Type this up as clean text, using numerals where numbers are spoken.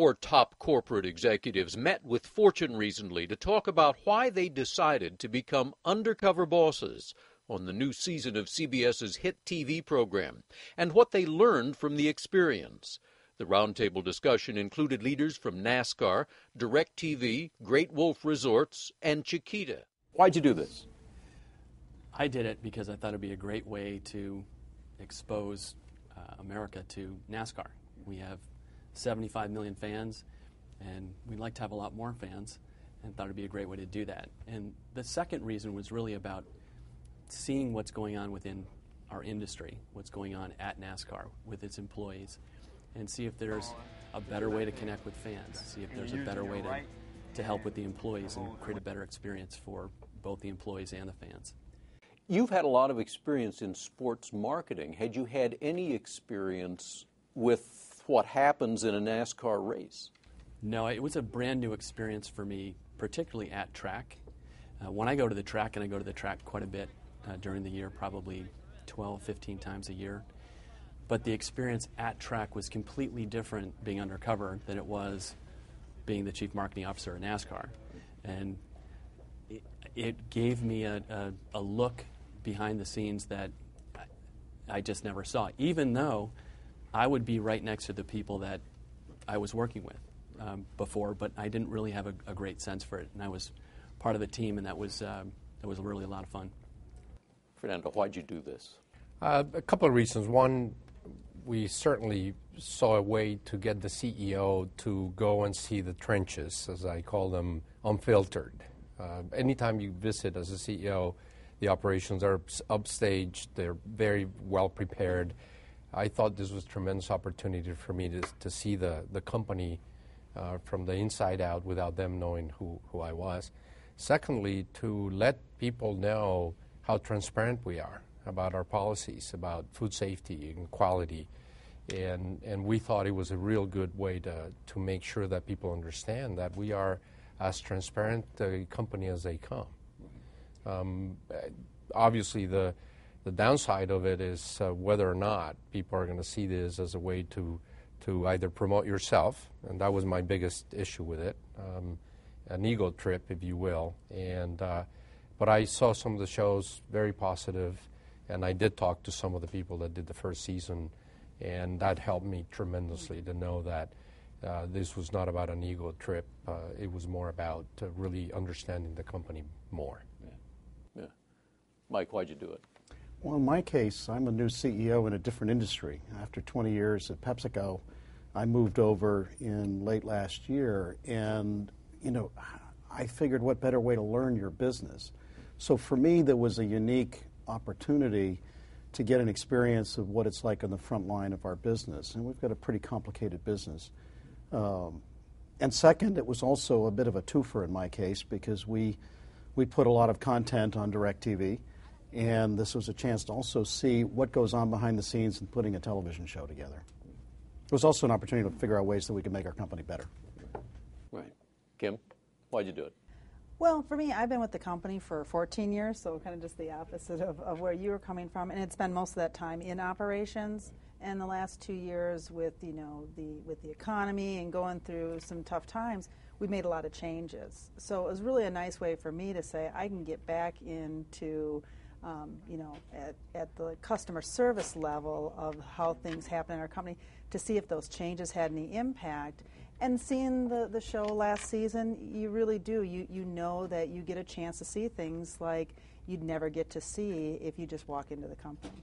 Four top corporate executives met with Fortune recently to talk about why they decided to become undercover bosses on the new season of CBS's hit TV program and what they learned from the experience. The roundtable discussion included leaders from NASCAR, DirecTV, Great Wolf Resorts, and Chiquita. Why'd you do this? I did it because I thought it'd be a great way to expose America to NASCAR. We have 75 million fans, and we'd like to have a lot more fans, and thought it'd be a great way to do that. And the second reason was really about seeing what's going on within our industry, what's going on at NASCAR with its employees, and see if there's a better way to connect with fans, see if there's a better way to help with the employees and create a better experience for both the employees and the fans. You've had a lot of experience in sports marketing. Had you had any experience with what happens in a NASCAR race? No, it was a brand new experience for me, particularly at track. When I go to the track, and I go to the track quite a bit during the year, probably 12, 15 times a year, but the experience at track was completely different being undercover than it was being the chief marketing officer at NASCAR. And it gave me a look behind the scenes that I just never saw, even though I would be right next to the people that I was working with before, but I didn't really have a great sense for it. And I was part of the team, and that was really a lot of fun. Fernando, why'd you do this? A couple of reasons. One, we certainly saw a way to get the CEO to go and see the trenches, as I call them, unfiltered. Anytime you visit as a CEO, the operations are upstaged, they're very well prepared. I thought this was a tremendous opportunity for me to see the company from the inside out without them knowing who I was. Secondly, to let people know how transparent we are about our policies, about food safety and quality. And we thought it was a real good way to make sure that people understand that we are as transparent a company as they come. Obviously, the downside of it is whether or not people are going to see this as a way to either promote yourself, and that was my biggest issue with it, an ego trip, if you will. But I saw some of the shows very positive, and I did talk to some of the people that did the first season, and that helped me tremendously to know that this was not about an ego trip. It was more about really understanding the company more. Yeah. Mike, why'd you do it? Well, in my case, I'm a new CEO in a different industry. After 20 years at PepsiCo, I moved over in late last year, and I figured what better way to learn your business. So for me, there was a unique opportunity to get an experience of what it's like on the front line of our business, and we've got a pretty complicated business. And second, it was also a bit of a twofer in my case because we put a lot of content on DirecTV, and this was a chance to also see what goes on behind the scenes in putting a television show together. It was also an opportunity to figure out ways that we could make our company better. Right. Kim, why'd you do it? Well, for me, I've been with the company for 14 years, so kind of just the opposite of where you were coming from, and it's been most of that time in operations. And the last 2 years with the economy and going through some tough times, we made a lot of changes. So it was really a nice way for me to say I can get back into at the customer service level of how things happen in our company to see if those changes had any impact. And seeing the show last season, you really do. You know that you get a chance to see things like you'd never get to see if you just walk into the company.